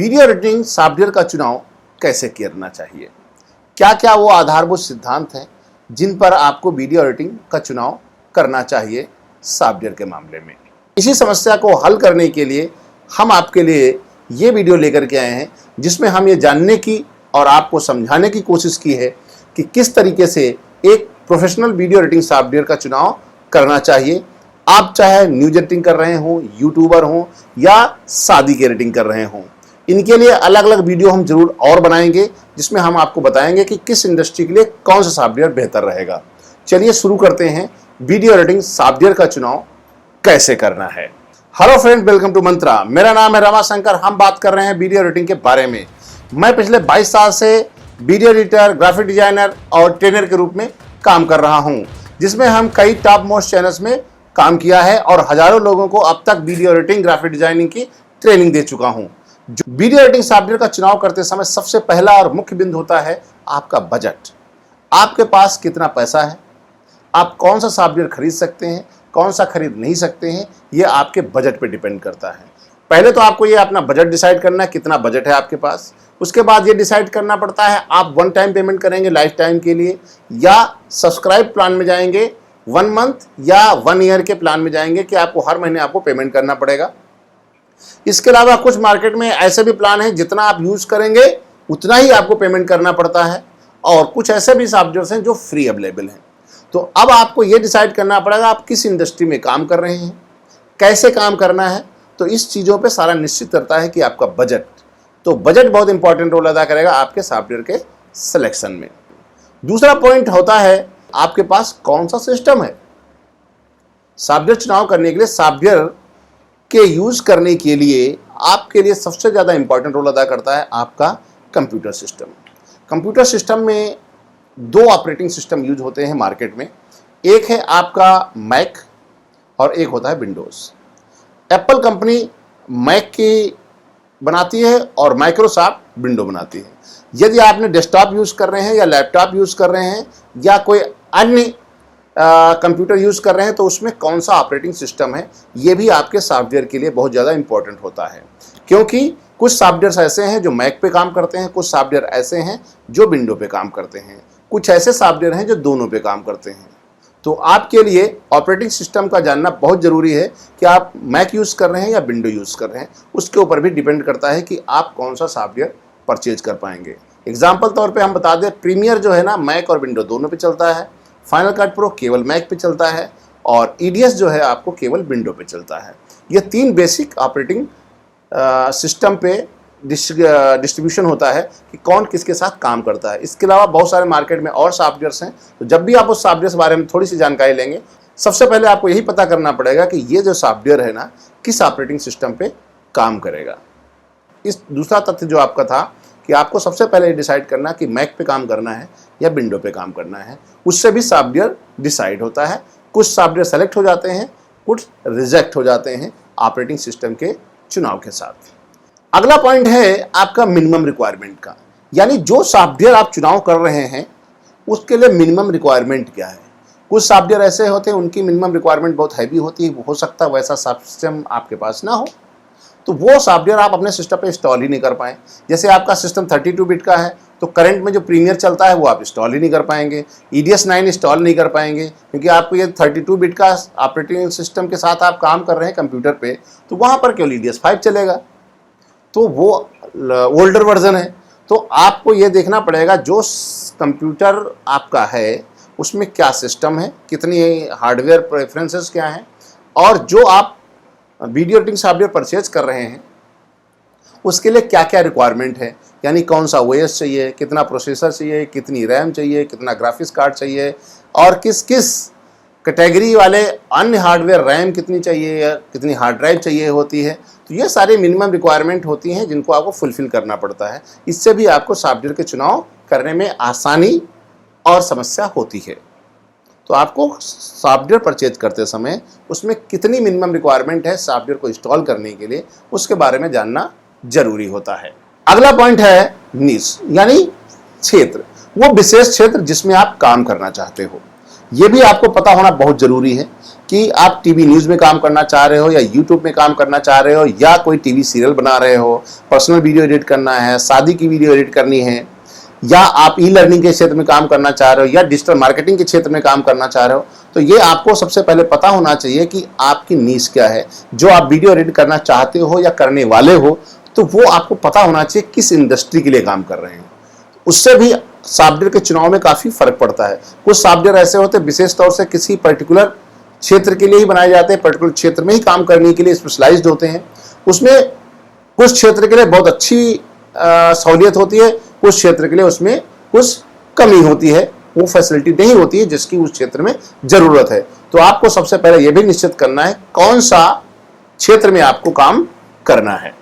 Video editing software का चुनाव कैसे करना चाहिए, क्या क्या वो आधारभूत सिद्धांत हैं जिन पर आपको वीडियो एडिटिंग का चुनाव करना चाहिए सॉफ्टवेयर के मामले में। इसी समस्या को हल करने के लिए हम आपके लिए ये वीडियो लेकर के आए हैं, जिसमें हम ये जानने की और आपको समझाने की कोशिश की है कि किस तरीके से एक प्रोफेशनल वीडियो एडिटिंग सॉफ्टवेयर का चुनाव करना चाहिए। आप चाहे न्यूज एडिटिंग कर रहे हों, यूट्यूबर हों या शादी की एडिटिंग कर रहे हों, इनके लिए अलग अलग वीडियो हम जरूर और बनाएंगे, जिसमें हम आपको बताएंगे कि किस इंडस्ट्री के लिए कौन सा सॉफ्टवेयर बेहतर रहेगा। चलिए शुरू करते हैं, वीडियो एडिटिंग सॉफ्टवेयर का चुनाव कैसे करना है। हेलो फ्रेंड, वेलकम टू मंत्रा। मेरा नाम है रमाशंकर। हम बात कर रहे हैं वीडियो एडिटिंग के बारे में। मैं पिछले 22 साल से वीडियो एडिटर, ग्राफिक डिजाइनर और ट्रेनर के रूप में काम कर रहा हूं, जिसमें हम कई टॉप मोस्ट चैनल्स में काम किया है और हजारों लोगों को अब तक वीडियो एडिटिंग, ग्राफिक डिजाइनिंग की ट्रेनिंग दे चुका हूं। वीडियो एडिटिंग सॉफ्टवेयर का चुनाव करते समय सबसे पहला और मुख्य बिंदु होता है आपका बजट। आपके पास कितना पैसा है, आप कौन सा सॉफ्टवेयर खरीद सकते हैं, कौन सा खरीद नहीं सकते हैं, ये आपके बजट पे डिपेंड करता है। पहले तो आपको ये अपना बजट डिसाइड करना है, कितना बजट है आपके पास। उसके बाद ये डिसाइड करना पड़ता है आप वन टाइम पेमेंट करेंगे लाइफ टाइम के लिए, या सब्सक्राइब प्लान में जाएंगे, 1 मंथ या 1 ईयर के प्लान में जाएंगे कि आपको हर महीने आपको पेमेंट करना पड़ेगा। इसके अलावा कुछ मार्केट में ऐसे भी प्लान हैं जितना आप यूज करेंगे उतना ही आपको पेमेंट करना पड़ता है, और कुछ ऐसे भी सॉफ्टवेयर हैं जो फ्री अवेलेबल हैं। तो अब आपको ये डिसाइड करना पड़ेगा आप किस इंडस्ट्री में काम कर रहे हैं, कैसे काम करना है। तो इस चीज़ों पे सारा निश्चित करता है कि आपका बजट। तो बजट बहुत इंपॉर्टेंट रोल अदा करेगा आपके सॉफ्टवेयर के सिलेक्शन में। दूसरा पॉइंट होता है आपके पास कौन सा सिस्टम है। सॉफ्टवेयर चुनाव करने के लिए, सॉफ्टवेयर के यूज करने के लिए आपके लिए सबसे ज़्यादा इंपॉर्टेंट रोल अदा करता है आपका कंप्यूटर सिस्टम। कंप्यूटर सिस्टम में 2 ऑपरेटिंग सिस्टम यूज होते हैं मार्केट में। एक है आपका मैक और एक होता है विंडोज़। एप्पल कंपनी मैक की बनाती है और माइक्रोसॉफ्ट विंडो बनाती है। यदि आपने डेस्कटॉप यूज़ कर रहे हैं या लैपटॉप यूज़ कर रहे हैं या कोई अन्य कंप्यूटर यूज़ कर रहे हैं, तो उसमें कौन सा ऑपरेटिंग सिस्टम है ये भी आपके सॉफ्टवेयर के लिए बहुत ज़्यादा इंपॉर्टेंट होता है। क्योंकि कुछ सॉफ्टवेयर ऐसे हैं जो मैक पे काम करते हैं, कुछ सॉफ्टवेयर ऐसे हैं जो विंडो पे काम करते हैं, कुछ ऐसे सॉफ्टवेयर हैं जो दोनों पे काम करते हैं। तो आपके लिए ऑपरेटिंग सिस्टम का जानना बहुत ज़रूरी है कि आप मैक यूज़ कर रहे हैं या विंडो यूज़ कर रहे हैं। उसके ऊपर भी डिपेंड करता है कि आप कौन सा सॉफ्टवेयर परचेज कर पाएंगे। एग्जाम्पल तौर पे हम बता दें, प्रीमियर जो है ना, मैक और विंडो दोनों पे चलता है। फाइनल कट प्रो केवल मैक पे चलता है और EDS जो है आपको केवल विंडो पे चलता है। ये 3 बेसिक ऑपरेटिंग सिस्टम पे डिस्ट्रीब्यूशन होता है कि कौन किसके साथ काम करता है। इसके अलावा बहुत सारे मार्केट में और सॉफ्टवेयर्स हैं। तो जब भी आप उस सॉफ्टवेयर के बारे में थोड़ी सी जानकारी लेंगे, सबसे पहले आपको यही पता करना पड़ेगा कि ये जो सॉफ्टवेयर है ना, किस ऑपरेटिंग सिस्टम पे काम करेगा। इस दूसरा तथ्य जो आपका था कि आपको सबसे पहले डिसाइड करना कि मैक पे काम करना है या विंडो पे काम करना है, उससे भी सॉफ्टवेयर डिसाइड होता है। कुछ सॉफ्टवेयर सेलेक्ट हो जाते हैं, कुछ रिजेक्ट हो जाते हैं ऑपरेटिंग सिस्टम के चुनाव के साथ। अगला पॉइंट है आपका मिनिमम रिक्वायरमेंट का, यानी जो सॉफ्टवेयर आप चुनाव कर रहे हैं उसके लिए मिनिमम रिक्वायरमेंट क्या है। कुछ सॉफ्टवेयर ऐसे होते हैं उनकी मिनिमम रिक्वायरमेंट बहुत हैवी होती है, हो सकता है वैसा सिस्टम आपके पास ना हो, तो वो सॉफ्टवेयर आप अपने सिस्टम पे इंस्टॉल ही नहीं कर पाएँ। जैसे आपका सिस्टम 32 बिट का है तो करंट में जो प्रीमियर चलता है वो आप इंस्टॉल ही नहीं कर पाएंगे, EDS 9 इंस्टॉल नहीं कर पाएंगे, क्योंकि आपको ये 32 बिट का ऑपरेटिंग सिस्टम के साथ आप काम कर रहे हैं कंप्यूटर पे, तो वहाँ पर केवल EDS 5 चलेगा, तो वो ओल्डर वर्जन है। तो आपको ये देखना पड़ेगा जो कंप्यूटर आपका है उसमें क्या सिस्टम है, कितनी हार्डवेयर प्रेफरेंसेस क्या हैं, और जो आप वीडियो एडिटिंग सॉफ्टवेयर परचेज कर रहे हैं उसके लिए क्या क्या रिक्वायरमेंट है, यानी कौन सा OS चाहिए, कितना प्रोसेसर चाहिए, कितनी रैम चाहिए, कितना ग्राफिक्स कार्ड चाहिए, और किस किस कैटेगरी वाले अन्य हार्डवेयर रैम कितनी चाहिए या कितनी हार्ड ड्राइव चाहिए होती है। तो ये सारी मिनिमम रिक्वायरमेंट होती हैं जिनको आपको फुलफिल करना पड़ता है। इससे भी आपको सॉफ्टवेयर के चुनाव करने में आसानी और समस्या होती है। तो आपको सॉफ्टवेयर परचेज करते समय उसमें कितनी मिनिमम रिक्वायरमेंट है सॉफ्टवेयर को इंस्टॉल करने के लिए, उसके बारे में जानना जरूरी होता है। अगला पॉइंट है नीश, यानी क्षेत्र, वो विशेष क्षेत्र जिसमें आप काम करना चाहते हो। ये भी आपको पता होना बहुत जरूरी है कि आप टीवी न्यूज़ में काम करना चाह रहे हो या यूट्यूब में काम करना चाह रहे हो या कोई टीवी सीरियल बना रहे हो, पर्सनल वीडियो एडिट करना है, शादी की वीडियो एडिट करनी है, या आप ई लर्निंग के क्षेत्र में काम करना चाह रहे हो या डिजिटल मार्केटिंग के क्षेत्र में काम करना चाह रहे हो, तो ये आपको सबसे पहले पता होना चाहिए कि आपकी नीश क्या है। जो आप वीडियो एडिट करना चाहते हो या करने वाले हो, तो वो आपको पता होना चाहिए किस इंडस्ट्री के लिए काम कर रहे हैं। उससे भी सॉफ्टवेयर के चुनाव में काफ़ी फर्क पड़ता है। कुछ सॉफ्टवेयर ऐसे होते हैं विशेष तौर से किसी पर्टिकुलर क्षेत्र के लिए ही बनाए जाते हैं, पर्टिकुलर क्षेत्र में ही काम करने के लिए स्पेशलाइज्ड होते हैं। उसमें कुछ क्षेत्र के लिए बहुत अच्छी सहूलियत होती है, कुछ क्षेत्र के लिए उसमें कुछ कमी होती है, वो फैसिलिटी नहीं होती है जिसकी उस क्षेत्र में जरूरत है। तो आपको सबसे पहले यह भी निश्चित करना है कौन सा क्षेत्र में आपको काम करना है।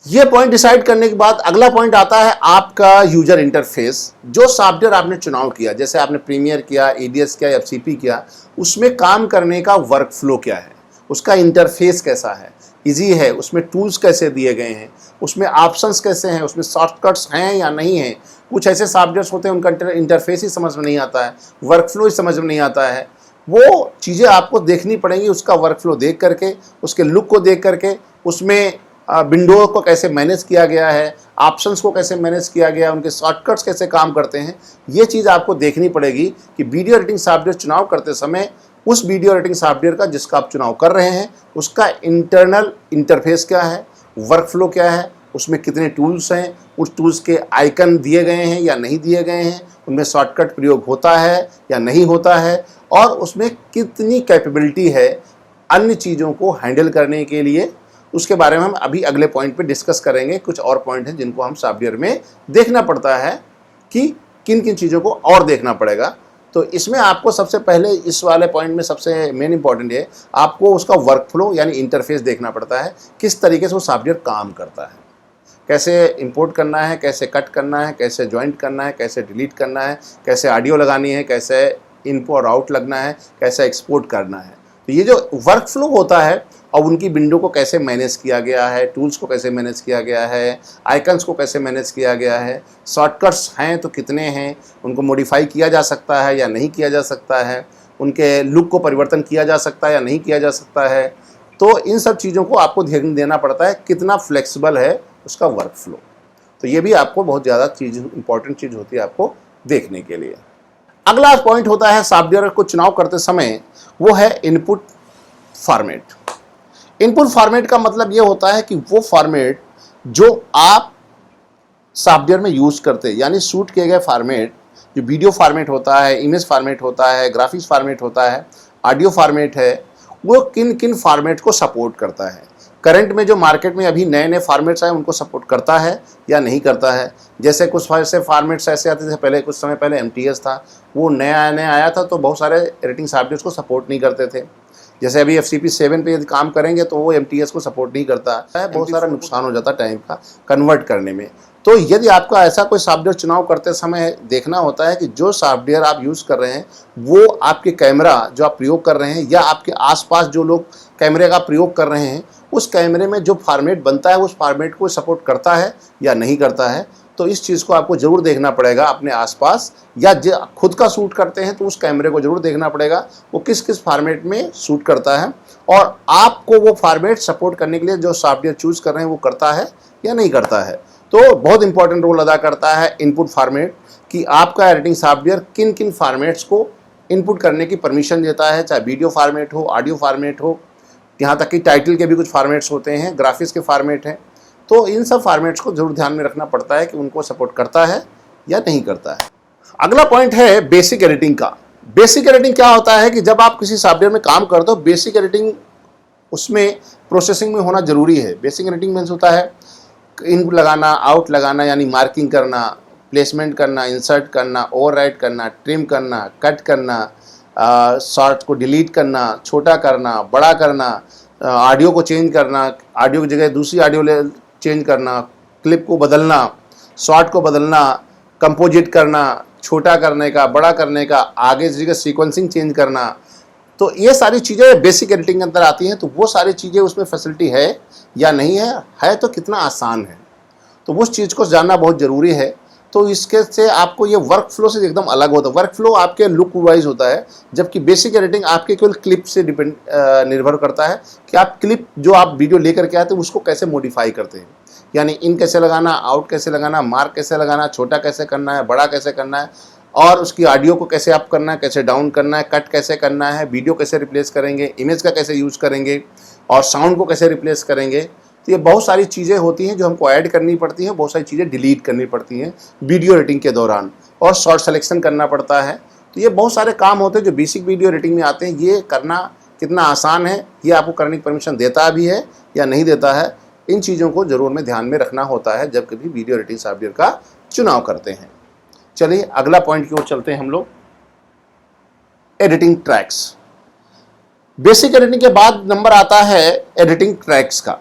ये पॉइंट डिसाइड करने के बाद अगला पॉइंट आता है आपका यूजर इंटरफेस। जो सॉफ्टवेयर आपने चुनाव किया, जैसे आपने प्रीमियर किया, एडीएस किया, एफसीपी किया, उसमें काम करने का वर्क फ्लो क्या है, उसका इंटरफेस कैसा है, इजी है, उसमें टूल्स कैसे दिए गए हैं, उसमें ऑप्शंस कैसे हैं, उसमें शॉर्टकट्स हैं या नहीं हैं। कुछ ऐसे सॉफ्टवेयर्स होते हैं उनका इंटरफेस ही समझ में नहीं आता है, वर्क फ्लो ही समझ में नहीं आता है। वो चीज़ें आपको देखनी पड़ेंगी, उसका वर्क फ्लो देख करके, उसके लुक को देख करके, उसमें विंडो को कैसे मैनेज किया गया है, ऑप्शंस को कैसे मैनेज किया गया है, उनके शॉर्टकट्स कैसे काम करते हैं, ये चीज़ आपको देखनी पड़ेगी कि वीडियो एडिटिंग सॉफ्टवेयर चुनाव करते समय उस वीडियो एडिटिंग सॉफ्टवेयर का जिसका आप चुनाव कर रहे हैं उसका इंटरनल इंटरफेस क्या है, वर्क फ्लो क्या है, उसमें कितने टूल्स हैं, उस टूल्स के आइकन दिए गए हैं या नहीं दिए गए हैं, उनमें शॉर्टकट प्रयोग होता है या नहीं होता है, और उसमें कितनी कैपेबिलिटी है अन्य चीज़ों को हैंडल करने के लिए। उसके बारे में हम अभी अगले पॉइंट पे डिस्कस करेंगे। कुछ और पॉइंट हैं जिनको हम सॉफ्टवेयर में देखना पड़ता है कि किन किन चीज़ों को और देखना पड़ेगा। तो इसमें आपको सबसे पहले इस वाले पॉइंट में सबसे मेन इंपॉर्टेंट है, आपको उसका वर्क फ्लो यानी इंटरफेस देखना पड़ता है, किस तरीके से वो सॉफ्टवेयर काम करता है, कैसे इंपोर्ट करना है, कैसे कट करना है, कैसे ज्वाइंट करना है, कैसे डिलीट करना है, कैसे ऑडियो लगानी है, कैसे इनको और आउट लगना है, कैसे एक्सपोर्ट करना है। तो ये जो वर्क फ्लो होता है और उनकी विंडो को कैसे मैनेज किया गया है, टूल्स को कैसे मैनेज किया गया है, आइकन्स को कैसे मैनेज किया गया है, शॉर्टकट्स हैं तो कितने हैं, उनको मॉडिफाई किया जा सकता है या नहीं किया जा सकता है, उनके लुक को परिवर्तन किया जा सकता है या नहीं किया जा सकता है। तो इन सब चीज़ों को आपको ध्यान देना पड़ता है, कितना फ्लेक्सिबल है उसका वर्क फ्लो। तो ये भी आपको बहुत ज़्यादा चीज़ इंपॉर्टेंट चीज़ होती है आपको देखने के लिए। अगला पॉइंट होता है सॉफ्टवेयर को चुनाव करते समय, वो है इनपुट फॉर्मेट। इनपुट फॉर्मेट का मतलब ये होता है कि वो फॉर्मेट जो आप सॉफ्टवेयर में यूज़ करते हैं, यानी शूट किए गए फॉर्मेट, जो वीडियो फॉर्मेट होता है, इमेज फॉर्मेट होता है, ग्राफिक्स फॉर्मेट होता है, ऑडियो फॉर्मेट है, वो किन किन फॉर्मेट को सपोर्ट करता है। करंट में जो मार्केट में अभी नए नए फॉर्मेट्स आए उनको सपोर्ट करता है या नहीं करता है। जैसे कुछ ऐसे फॉर्मेट्स ऐसे आते थे पहले, कुछ समय पहले MTS था, वो नया आया था तो बहुत सारे एडिटिंग सॉफ्टवेयर्स को सपोर्ट नहीं करते थे। जैसे अभी FCP 7 पे यदि काम करेंगे तो वो MTS को सपोर्ट नहीं करता है, बहुत सारा नुकसान हो जाता है टाइम का कन्वर्ट करने में। तो यदि आपका ऐसा कोई सॉफ्टवेयर चुनाव करते समय देखना होता है कि जो सॉफ्टवेयर आप यूज़ कर रहे हैं वो आपके कैमरा जो आप प्रयोग कर रहे हैं या आपके आसपास जो लोग कैमरे का प्रयोग कर रहे हैं उस कैमरे में जो फॉर्मेट बनता है उस फॉर्मेट को सपोर्ट करता है या नहीं करता है। तो इस चीज़ को आपको ज़रूर देखना पड़ेगा अपने आसपास, या जो खुद का शूट करते हैं तो उस कैमरे को ज़रूर देखना पड़ेगा वो किस किस फॉर्मेट में शूट करता है, और आपको वो फॉर्मेट सपोर्ट करने के लिए जो सॉफ्टवेयर चूज़ कर रहे हैं वो करता है या नहीं करता है। तो बहुत इंपॉर्टेंट रोल अदा करता है इनपुट फॉर्मेट, कि आपका एडिटिंग सॉफ्टवेयर किन किन फॉर्मेट्स को इनपुट करने की परमिशन देता है, चाहे वीडियो फॉर्मेट हो, ऑडियो फॉर्मेट हो, यहाँ तक कि टाइटल के भी कुछ फॉर्मेट्स होते हैं, ग्राफिक्स के फॉर्मेट हैं। तो इन सब फॉर्मेट्स को जरूर ध्यान में रखना पड़ता है कि उनको सपोर्ट करता है या नहीं करता है। अगला पॉइंट है बेसिक एडिटिंग का। बेसिक एडिटिंग क्या होता है कि जब आप किसी सॉफ्टवेयर में काम करते हो, बेसिक एडिटिंग उसमें प्रोसेसिंग में होना जरूरी है। बेसिक एडिटिंग मीन्स होता है इनपुट लगाना, आउट लगाना, यानी मार्किंग करना, प्लेसमेंट करना, इंसर्ट करना, ओवरराइट करना, ट्रिम करना, कट करना, शॉर्ट को डिलीट करना, छोटा करना, बड़ा करना, ऑडियो को चेंज करना, ऑडियो की जगह दूसरी ऑडियो चेंज करना, क्लिप को बदलना, शॉर्ट को बदलना, कंपोजिट करना, छोटा करने का, बड़ा करने का, आगे जगह सीक्वेंसिंग चेंज करना। तो ये सारी चीज़ें बेसिक एडिटिंग के अंदर आती हैं। तो वो सारी चीज़ें उसमें फैसिलिटी है या नहीं है तो कितना आसान है, तो उस चीज़ को जानना बहुत ज़रूरी है। तो इसके से आपको ये वर्क फ्लो से एकदम अलग होता है। वर्क फ्लो आपके लुक वाइज होता है, जबकि बेसिक एडिटिंग आपके केवल क्लिप से निर्भर करता है कि आप क्लिप जो आप वीडियो लेकर के आते हैं उसको कैसे मॉडिफाई करते हैं, यानी इन कैसे लगाना, आउट कैसे लगाना, मार्क कैसे लगाना, छोटा कैसे करना है, बड़ा कैसे करना है, और उसकी ऑडियो को कैसे अप करना है, कैसे डाउन करना है, कट कैसे करना है, वीडियो कैसे रिप्लेस करेंगे, इमेज का कैसे यूज़ करेंगे, और साउंड को कैसे रिप्लेस करेंगे। तो ये बहुत सारी चीज़ें होती हैं जो हमको ऐड करनी पड़ती हैं, बहुत सारी चीज़ें डिलीट करनी पड़ती हैं वीडियो एडिटिंग के दौरान, और शॉर्ट सिलेक्शन करना पड़ता है। तो ये बहुत सारे काम होते हैं जो बेसिक वीडियो एडिटिंग में आते हैं। ये करना कितना आसान है, ये आपको करने की परमिशन देता भी है या नहीं देता है, इन चीज़ों को ज़रूर में ध्यान में रखना होता है जब कभी वीडियो एडिटिंग सॉफ्टवेयर का चुनाव करते हैं। चलिए अगला पॉइंट की ओर चलते हैं हम लोग, एडिटिंग ट्रैक्स। बेसिक एडिटिंग के बाद नंबर आता है एडिटिंग ट्रैक्स का।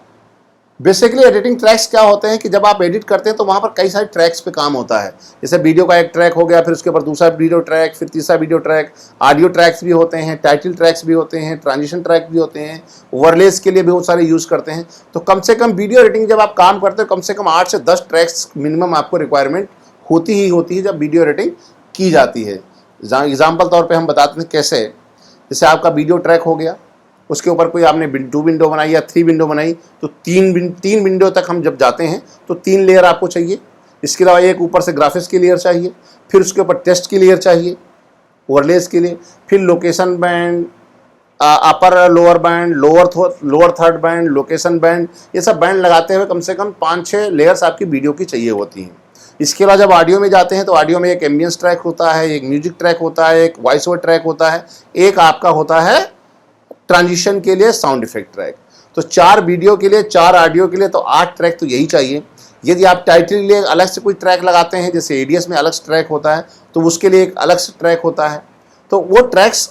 बेसिकली एडिटिंग ट्रैक्स क्या होते हैं कि जब आप एडिट करते हैं तो वहाँ पर कई सारे ट्रैक्स पे काम होता है। जैसे वीडियो का एक ट्रैक हो गया, फिर उसके ऊपर दूसरा वीडियो ट्रैक, फिर तीसरा वीडियो ट्रैक, ऑडियो ट्रैक्स भी होते हैं, टाइटल ट्रैक्स भी होते हैं, ट्रांजिशन ट्रैक भी होते हैं, ओवरलेस के लिए बहुत सारे यूज़ करते हैं। तो कम से कम वीडियो एडिटिंग जब आप काम करते हो कम से कम 8 से 10 ट्रैक्स मिनिमम आपको रिक्वायरमेंट होती है जब वीडियो एडिटिंग की जाती है। एग्जाम्पल तौर पर हम बताते हैं कैसे। जैसे आपका वीडियो ट्रैक हो गया, उसके ऊपर कोई आपने 2 विंडो बनाई या 3 विंडो बनाई, तो 3 विंडो तक हम जब जाते हैं तो 3 लेयर आपको चाहिए। इसके अलावा एक ऊपर से ग्राफिक्स की लेयर चाहिए, फिर उसके ऊपर टेक्स्ट की लेयर चाहिए ओवरलेस के लिए, फिर location band, upper lower band, lower third band, location band, ये सब बैंड लगाते हुए कम से कम 5-6 लेयर्स आपकी वीडियो की चाहिए होती हैं। इसके अलावा जब ऑडियो में जाते हैं तो ऑडियो में एक एम्बियंस ट्रैक होता है, एक म्यूजिक ट्रैक होता है, एक वॉइस ओवर ट्रैक होता है, एक आपका होता है ट्रांजिशन के लिए साउंड इफेक्ट ट्रैक। तो 4 वीडियो के लिए, 4 ऑडियो के लिए तो 8 ट्रैक तो यही चाहिए। यदि आप टाइटल के लिए अलग से कोई ट्रैक लगाते हैं, जैसे एडीएस में अलग से ट्रैक होता है, तो उसके लिए एक अलग से ट्रैक होता है। तो वो ट्रैक्स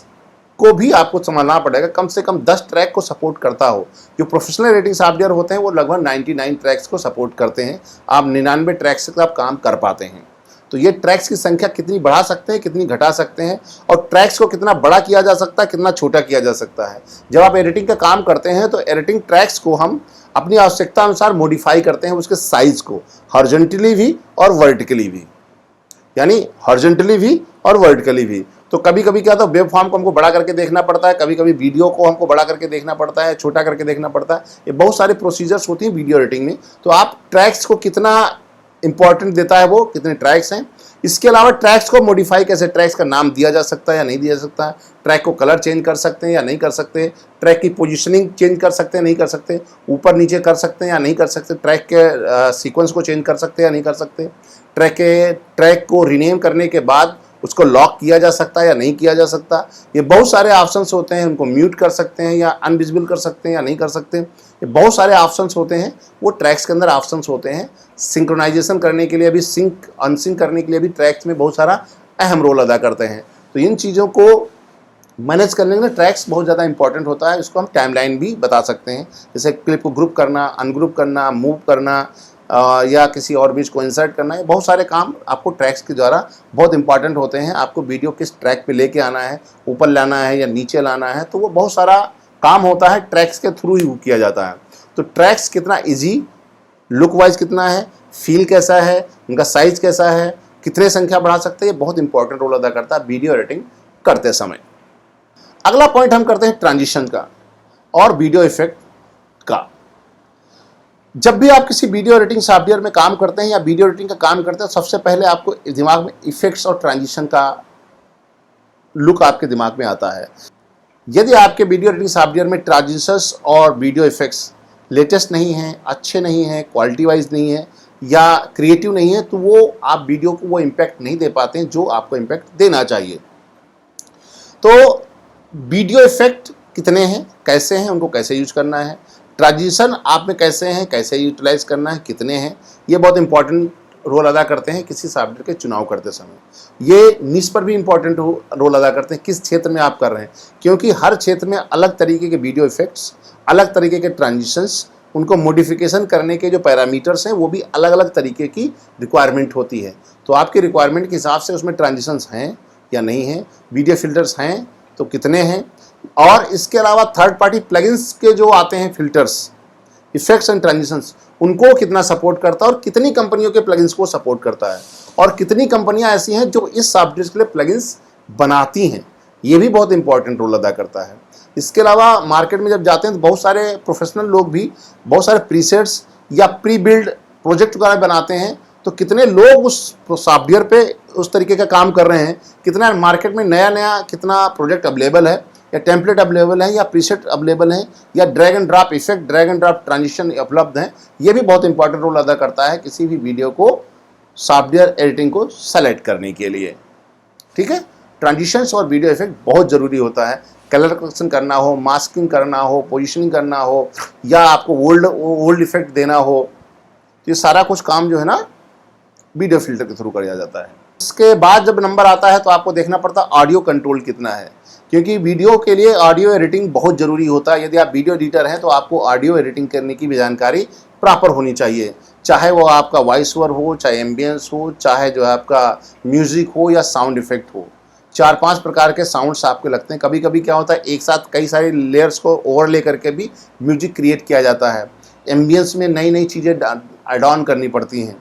को भी आपको समझना पड़ेगा, कम से कम 10 ट्रैक को सपोर्ट करता हो। जो प्रोफेशनल एडिटिंग सॉफ्टवेयर होते हैं वो लगभग 99 ट्रैक्स को सपोर्ट करते हैं। आप 99 ट्रैक्स से आप काम कर पाते हैं। तो ये ट्रैक्स की संख्या कितनी बढ़ा सकते हैं, कितनी घटा सकते हैं, और ट्रैक्स को कितना बड़ा किया जा सकता है, कितना छोटा किया जा सकता है। जब आप एडिटिंग का काम करते हैं तो एडिटिंग ट्रैक्स को हम अपनी आवश्यकता अनुसार मॉडिफाई करते हैं, उसके साइज को हॉरिजॉन्टली भी और वर्टिकली भी, यानी हॉरिजॉन्टली भी और वर्टिकली भी। तो कभी कभी क्या होता है, वेब फॉर्म को हमको बड़ा करके देखना पड़ता है, कभी कभी वीडियो को हमको बड़ा करके देखना पड़ता है, छोटा करके देखना पड़ता है। ये बहुत सारे प्रोसीजर्स होती हैं वीडियो एडिटिंग में। तो आप ट्रैक्स को कितना इंपॉर्टेंट देता है वो, कितने ट्रैक्स हैं। इसके अलावा ट्रैक्स को मॉडिफाई कैसे, ट्रैक्स का नाम दिया जा सकता है या नहीं दिया जा सकता है, ट्रैक को कलर चेंज कर सकते हैं या नहीं कर सकते, ट्रैक की पोजीशनिंग चेंज कर सकते हैं नहीं कर सकते, ऊपर नीचे कर सकते हैं या नहीं कर सकते, ट्रैक के सीक्वेंस को चेंज कर सकते हैं या नहीं कर सकते, ट्रैक को रीनेम करने के बाद उसको लॉक किया जा सकता है या नहीं किया जा सकता। ये बहुत सारे ऑप्शंस होते हैं, उनको म्यूट कर सकते हैं या अनविजिबल कर सकते हैं या नहीं कर सकते। ये बहुत सारे ऑप्शंस होते हैं, वो ट्रैक्स के अंदर ऑप्शंस होते हैं। सिंक्रोनाइजेशन करने के लिए भी, सिंक अनसिंक करने के लिए भी ट्रैक्स में बहुत सारा अहम रोल अदा करते हैं। तो इन चीज़ों को मैनेज करने के लिए ट्रैक्स बहुत ज़्यादा इंपॉर्टेंट होता है। इसको हम टाइमलाइन भी बता सकते हैं, जैसे क्लिप को ग्रुप करना, अनग्रुप करना, मूव करना, या किसी और बीच को इंसर्ट करना है। बहुत सारे काम आपको ट्रैक्स के द्वारा बहुत इंपॉर्टेंट होते हैं। आपको वीडियो किस ट्रैक पे लेके आना है, ऊपर लाना है या नीचे लाना है, तो वो बहुत सारा काम होता है, ट्रैक्स के थ्रू ही किया जाता है। तो ट्रैक्स कितना इजी, लुक वाइज कितना है, फील कैसा है, उनका साइज कैसा है, कितने संख्या बढ़ा सकते हैं, ये बहुत इंपॉर्टेंट रोल अदा करता है वीडियो एडिटिंग करते समय। अगला पॉइंट हम करते हैं ट्रांजिशन का और वीडियो इफेक्ट का। जब भी आप किसी वीडियो एडिटिंग सॉफ्टवेयर में काम करते हैं या वीडियो एडिटिंग का काम करते हैं, सबसे पहले आपको दिमाग में इफेक्ट्स और ट्रांजिशन का लुक आपके दिमाग में आता है। यदि आपके वीडियो एडिटिंग सॉफ्टवेयर में ट्रांजिशंस और वीडियो इफेक्ट्स लेटेस्ट नहीं हैं, अच्छे नहीं हैं, क्वालिटी वाइज नहीं है या क्रिएटिव नहीं है, तो वो आप वीडियो को वो इम्पैक्ट नहीं दे पाते हैं जो आपको इम्पैक्ट देना चाहिए। तो वीडियो इफेक्ट कितने हैं, कैसे हैं, उनको कैसे यूज करना है, ट्रांजिशन आप में कैसे हैं, कैसे यूटिलाइज करना है, कितने हैं, ये बहुत इंपॉर्टेंट रोल अदा करते हैं किसी सॉफ्टवेयर के चुनाव करते समय। ये निश पर भी इंपॉर्टेंट रोल अदा करते हैं, किस क्षेत्र में आप कर रहे हैं, क्योंकि हर क्षेत्र में अलग तरीके के वीडियो इफेक्ट्स, अलग तरीके के ट्रांजिशंस, उनको मॉडिफिकेशन करने के जो पैरामीटर्स हैं वो भी अलग अलग तरीके की रिक्वायरमेंट होती है। तो आपकी रिक्वायरमेंट के हिसाब से उसमें ट्रांजिशंस हैं या नहीं हैं, वीडियो फिल्टर्स हैं तो कितने हैं, और इसके अलावा थर्ड पार्टी प्लगइन्स के जो आते हैं फिल्टर्स, इफेक्ट्स एंड ट्रांजिशंस उनको कितना सपोर्ट करता है और कितनी कंपनियों के प्लगइन्स को सपोर्ट करता है और कितनी कंपनियां ऐसी हैं जो इस सॉफ्टवेयर के लिए प्लगइन्स बनाती हैं, ये भी बहुत इंपॉर्टेंट रोल अदा करता है। इसके अलावा मार्केट में जब जाते हैं तो बहुत सारे प्रोफेशनल लोग भी बहुत सारे प्रीसेट्स या प्री बिल्ड प्रोजेक्ट वगैरह बनाते हैं, तो कितने लोग उस सॉफ्टवेयर पे उस तरीके का काम कर रहे हैं, कितना मार्केट में नया नया कितना प्रोजेक्ट अवेलेबल है या टेम्पलेट अवेलेबल है या प्रीसेट अवेलेबल है या drag and drop effect, drag and drop transition उपलब्ध हैं, ये भी बहुत इंपॉर्टेंट रोल अदा करता है किसी भी वीडियो को सॉफ्टवेयर एडिटिंग को सेलेक्ट करने के लिए। ठीक है, ट्रांजिशंस और वीडियो इफेक्ट बहुत ज़रूरी होता है। कलर करेक्शन करना हो, मास्किंग करना हो, पोजिशनिंग करना हो या आपको ओल्ड इफेक्ट देना हो, तो ये सारा कुछ काम जो है ना वीडियो फिल्टर के थ्रू किया जाता है। इसके बाद जब नंबर आता है तो आपको देखना पड़ता है ऑडियो कंट्रोल कितना है, क्योंकि वीडियो के लिए ऑडियो एडिटिंग बहुत ज़रूरी होता है। यदि आप वीडियो एडिटर हैं तो आपको ऑडियो एडिटिंग करने की भी जानकारी प्रॉपर होनी चाहिए, चाहे वो आपका वॉइस ओवर हो, चाहे एम्बियंस हो, चाहे जो है आपका म्यूज़िक हो या साउंड इफेक्ट हो। 4-5 प्रकार के साउंड्स आपके लगते हैं। कभी कभी क्या होता है, एक साथ कई सारे लेयर्स को ओवरले करके भी म्यूजिक क्रिएट किया जाता है। एम्बियंस में नई नई चीज़ें ऐड ऑन करनी पड़ती हैं,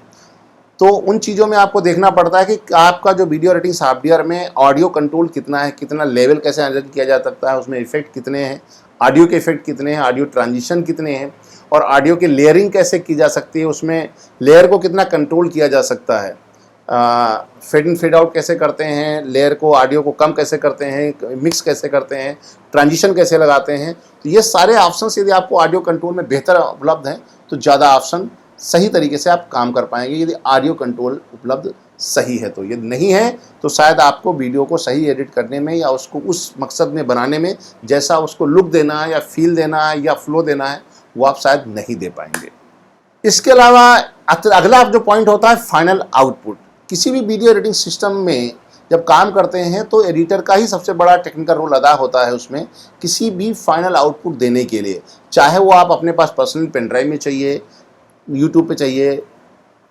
तो उन चीज़ों में आपको देखना पड़ता है कि आपका जो वीडियो एडिटिंग सॉफ्टवेयर में ऑडियो कंट्रोल कितना है, कितना लेवल कैसे एडजस्ट किया जा सकता है, उसमें इफेक्ट कितने हैं, ऑडियो के इफेक्ट कितने हैं, ऑडियो ट्रांजिशन कितने हैं और ऑडियो की लेयरिंग कैसे की जा सकती है, उसमें लेयर को कितना कंट्रोल किया जा सकता है, फेड इन फेड आउट कैसे करते हैं, लेयर को ऑडियो को कम कैसे करते हैं, मिक्स कैसे करते हैं, ट्रांजिशन कैसे लगाते हैं। तो ये सारे ऑप्शंस यदि आपको ऑडियो कंट्रोल में बेहतर उपलब्ध हैं तो ज़्यादा ऑप्शन सही तरीके से आप काम कर पाएंगे। यदि ऑडियो कंट्रोल उपलब्ध सही है तो, यदि नहीं है तो शायद आपको वीडियो को सही एडिट करने में या उसको उस मकसद में बनाने में जैसा उसको लुक देना है या फील देना है या फ्लो देना है वो आप शायद नहीं दे पाएंगे। इसके अलावा अगला जो पॉइंट होता है फाइनल आउटपुट। किसी भी वीडियो एडिटिंग सिस्टम में जब काम करते हैं तो एडिटर का ही सबसे बड़ा टेक्निकल रोल अदा होता है उसमें किसी भी फाइनल आउटपुट देने के लिए, चाहे वो आप अपने पास पर्सनल पेन ड्राइव में चाहिए, यूट्यूब पे चाहिए,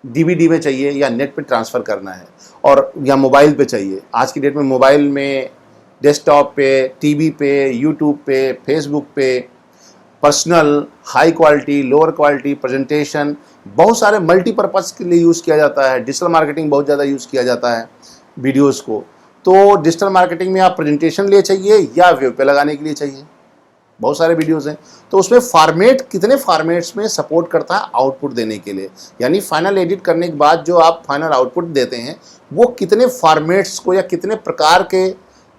डीवीडी में चाहिए या नेट पे ट्रांसफ़र करना है और या मोबाइल पे चाहिए। आज की डेट में मोबाइल में, डेस्कटॉप पे, टीवी पे, यूट्यूब पे, फेसबुक पे, personal, high quality, lower quality, presentation, बहुत सारे मल्टीपर्पज़ के लिए यूज़ किया जाता है। डिजिटल मार्केटिंग बहुत ज़्यादा यूज़ किया जाता है वीडियोज़ को। तो डिजिटल मार्केटिंग में आप प्रेजेंटेशन लिए चाहिए या वेब पे लगाने के लिए चाहिए, बहुत सारे वीडियोज़ हैं। तो उसमें फॉर्मेट कितने फॉर्मेट्स में सपोर्ट करता है आउटपुट देने के लिए, यानी फाइनल एडिट करने के बाद जो आप फाइनल आउटपुट देते हैं वो कितने फॉर्मेट्स को या कितने प्रकार के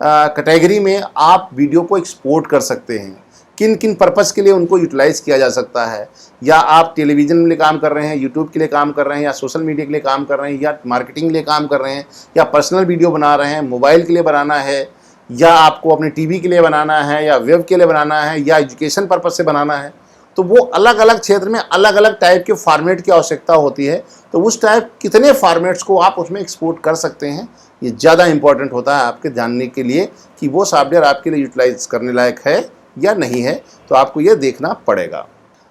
कैटेगरी में आप वीडियो को एक्सपोर्ट कर सकते हैं, किन किन पर्पज़ के लिए उनको यूटिलाइज़ किया जा सकता है। या आप टेलीविज़न के लिए काम कर रहे हैं, यूट्यूब के लिए काम कर रहे हैं, या सोशल मीडिया के लिए काम कर रहे हैं, या मार्केटिंग के लिए काम कर रहे हैं, या पर्सनल वीडियो बना रहे हैं, मोबाइल के लिए बनाना है, या आपको अपने टीवी के लिए बनाना है, या वेब के लिए बनाना है, या एजुकेशन पर्पज़ से बनाना है। तो वो अलग अलग क्षेत्र में अलग अलग टाइप के फॉर्मेट की आवश्यकता होती है। तो उस टाइप कितने फॉर्मेट्स को आप उसमें एक्सपोर्ट कर सकते हैं, ये ज़्यादा इंपॉर्टेंट होता है आपके जानने के लिए कि वो सॉफ्टवेयर आपके लिए यूटिलाइज करने लायक है या नहीं है। तो आपको ये देखना पड़ेगा।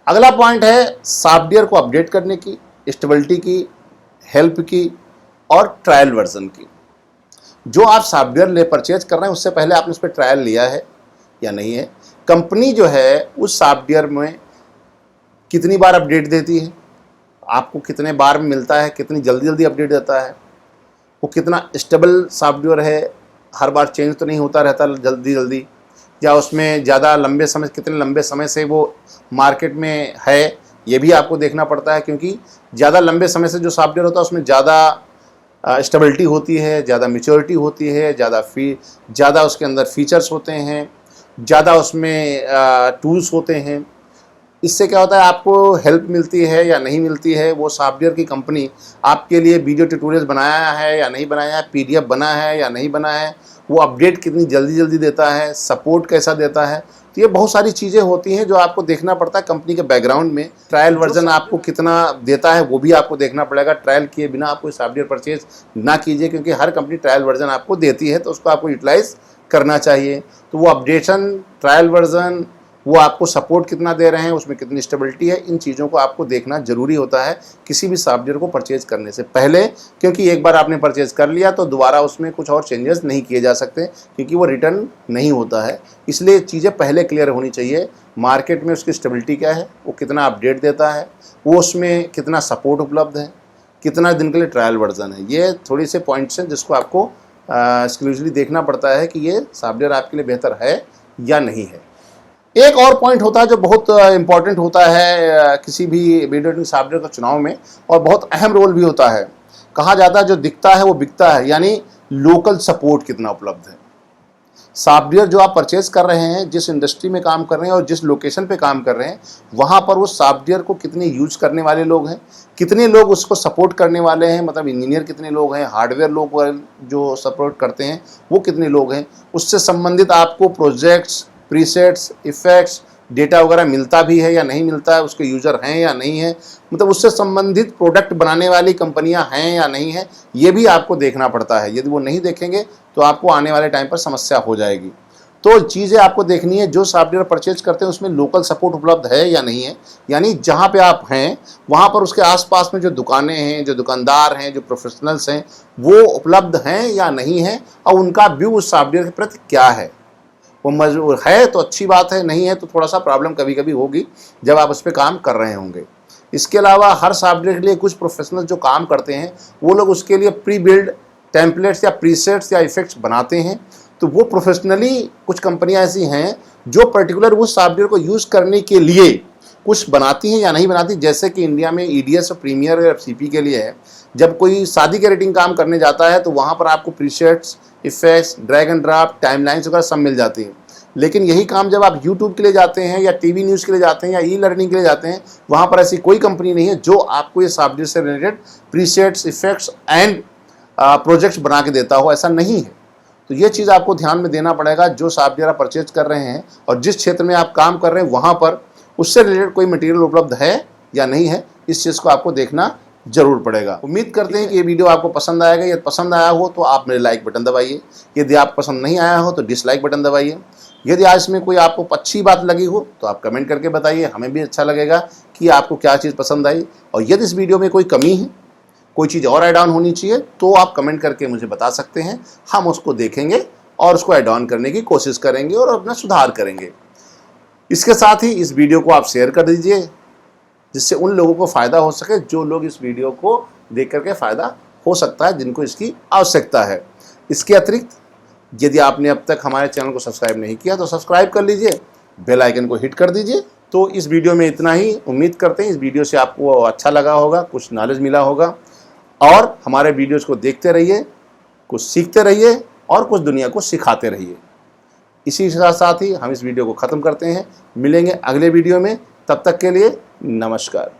अगला पॉइंट है सॉफ्टवेयर को अपडेट करने की, स्टेबिलिटी की, हेल्प की और ट्रायल वर्जन की। जो आप सॉफ्टवेयर ले परचेज कर रहे हैं उससे पहले आपने उस पर ट्रायल लिया है या नहीं है, कंपनी जो है उस सॉफ्टवेयर में कितनी बार अपडेट देती है, आपको कितने बार में मिलता है, कितनी जल्दी जल्दी अपडेट देता है, वो कितना स्टेबल सॉफ्टवेयर है, हर बार चेंज तो नहीं होता रहता जल्दी जल्दी, या उसमें ज़्यादा लंबे समय, कितने लंबे समय से वो मार्केट में है, ये भी आपको देखना पड़ता है। क्योंकि ज़्यादा लंबे समय से जो सॉफ्टवेयर होता है उसमें ज़्यादा स्टेबिलिटी होती है, ज़्यादा मैच्योरिटी होती है, ज़्यादा उसके अंदर फीचर्स होते हैं, ज़्यादा उसमें टूल्स होते हैं। इससे क्या होता है, आपको हेल्प मिलती है या नहीं मिलती है, वो सॉफ्टवेयर की कंपनी आपके लिए वीडियो ट्यूटोरियल्स बनाया है या नहीं बनाया है, पीडीएफ बना है या नहीं बना है, वो अपडेट कितनी जल्दी जल्दी देता है, सपोर्ट कैसा देता है। तो ये बहुत सारी चीज़ें होती हैं जो आपको देखना पड़ता है कंपनी के बैकग्राउंड में। ट्रायल वर्जन आपको कितना देता है वो भी आपको देखना पड़ेगा। ट्रायल किए बिना आप कोई सॉफ्टवेयर परचेज ना कीजिए, क्योंकि हर कंपनी ट्रायल वर्जन आपको देती है तो उसको आपको यूटिलाइज़ करना चाहिए। तो वो अपडेशन, ट्रायल वर्जन वो आपको सपोर्ट कितना दे रहे हैं, उसमें कितनी स्टेबिलिटी है, इन चीज़ों को आपको देखना ज़रूरी होता है किसी भी सॉफ्टवेयर को परचेज़ करने से पहले, क्योंकि एक बार आपने परचेज़ कर लिया तो दोबारा उसमें कुछ और चेंजेस नहीं किए जा सकते, क्योंकि वो रिटर्न नहीं होता है। इसलिए चीज़ें पहले क्लियर होनी चाहिए। मार्केट में उसकी स्टेबिलिटी क्या है, वो कितना अपडेट देता है, वो उसमें कितना सपोर्ट उपलब्ध है, कितना दिन के लिए ट्रायल वर्जन है। ये थोड़ी से पॉइंट्स हैं जिसको आपको एक्सक्लूसिवली देखना पड़ता है कि ये सॉफ्टवेयर आपके लिए बेहतर है या नहीं है। एक और पॉइंट होता है जो बहुत इंपॉर्टेंट होता है किसी भी वीडियो एडिटिंग सॉफ्टवेयर का चुनाव में, और बहुत अहम रोल भी होता है। कहा जाता है जो दिखता है वो बिकता है, यानी लोकल सपोर्ट कितना उपलब्ध है। सॉफ्टवेयर जो आप परचेज कर रहे हैं, जिस इंडस्ट्री में काम कर रहे हैं और जिस लोकेशन पे काम कर रहे हैं, वहाँ पर वो सॉफ्टवेयर को कितने यूज करने वाले लोग हैं, कितने लोग उसको सपोर्ट करने वाले हैं, मतलब इंजीनियर कितने लोग हैं, हार्डवेयर लोग जो सपोर्ट करते हैं वो कितने लोग हैं, उससे संबंधित आपको प्रोजेक्ट्स, प्रीसेट्स, इफेक्ट्स, डेटा वगैरह मिलता भी है या नहीं मिलता है, उसके यूज़र हैं या नहीं है, मतलब उससे संबंधित प्रोडक्ट बनाने वाली कंपनियां हैं या नहीं है, ये भी आपको देखना पड़ता है। यदि वो नहीं देखेंगे तो आपको आने वाले टाइम पर समस्या हो जाएगी। तो चीज़ें आपको देखनी है, जो सॉफ्टवेयर परचेज करते हैं उसमें लोकल सपोर्ट उपलब्ध है या नहीं है, यानी जहाँ पे आप हैं वहाँ पर उसके आसपास में जो दुकानें हैं, जो दुकानदार हैं, जो प्रोफेशनल्स हैं, वो उपलब्ध हैं या नहीं है, और उनका व्यू उस सॉफ्टवेयर के प्रति क्या है। वो मजबूर है तो अच्छी बात है, नहीं है तो थोड़ा सा प्रॉब्लम कभी कभी होगी जब आप उस पर काम कर रहे होंगे। इसके अलावा हर सॉफ्टवेयर के लिए कुछ प्रोफेशनल जो काम करते हैं वो लोग उसके लिए प्री बिल्ड टेम्पलेट्स या प्रीसेट्स या इफेक्ट्स बनाते हैं। तो वो प्रोफेशनली कुछ कंपनियां ऐसी हैं जो पर्टिकुलर उस सॉफ्टवेयर को यूज़ करने के लिए कुछ बनाती हैं या नहीं बनाती। जैसे कि इंडिया में EDS और प्रीमियर और FCP के लिए है। जब कोई शादी के एडिटिंग काम करने जाता है तो वहाँ पर आपको presets, effects, drag and drop, timelines वगैरह सब मिल जाती हैं। लेकिन यही काम जब आप YouTube के लिए जाते हैं या TV न्यूज़ के लिए जाते हैं या E-लर्निंग के लिए जाते हैं, वहाँ पर ऐसी कोई कंपनी नहीं है जो आपको ये सॉफ्टवेयर से related presets, effects and projects बना के देता हो, ऐसा नहीं है। तो ये चीज़ आपको ध्यान में देना पड़ेगा। जो सॉफ्टवेयर आप परचेज कर रहे हैं और जिस क्षेत्र में आप काम कर रहे हैं वहाँ पर उससे रिलेटेड कोई मटेरियल उपलब्ध है या नहीं है, इस चीज़ को आपको देखना जरूर पड़ेगा। उम्मीद करते हैं कि ये वीडियो आपको पसंद आएगा। यदि पसंद आया हो तो आप मेरे लाइक बटन दबाइए, यदि आप पसंद नहीं आया हो तो डिसलाइक बटन दबाइए। यदि आज में कोई आपको अच्छी बात लगी हो तो आप कमेंट करके बताइए, हमें भी अच्छा लगेगा कि आपको क्या चीज़ पसंद आई। और यदि इस वीडियो में कोई कमी है, कोई चीज़ और ऐड ऑन होनी चाहिए, तो आप कमेंट करके मुझे बता सकते हैं। हम उसको देखेंगे और उसको ऐड ऑन करने की कोशिश करेंगे और अपना सुधार करेंगे। इसके साथ ही इस वीडियो को आप शेयर कर दीजिए, जिससे उन लोगों को फ़ायदा हो सके जो लोग इस वीडियो को देख करके फ़ायदा हो सकता है, जिनको इसकी आवश्यकता है। इसके अतिरिक्त यदि आपने अब तक हमारे चैनल को सब्सक्राइब नहीं किया तो सब्सक्राइब कर लीजिए, बेल आइकन को हिट कर दीजिए। तो इस वीडियो में इतना ही। उम्मीद करते हैं इस वीडियो से आपको अच्छा लगा होगा, कुछ नॉलेज मिला होगा। और हमारे वीडियोज़ को देखते रहिए, कुछ सीखते रहिए और कुछ दुनिया को सिखाते रहिए। इसी के साथ ही हम इस वीडियो को ख़त्म करते हैं। मिलेंगे अगले वीडियो में, तब तक के लिए नमस्कार।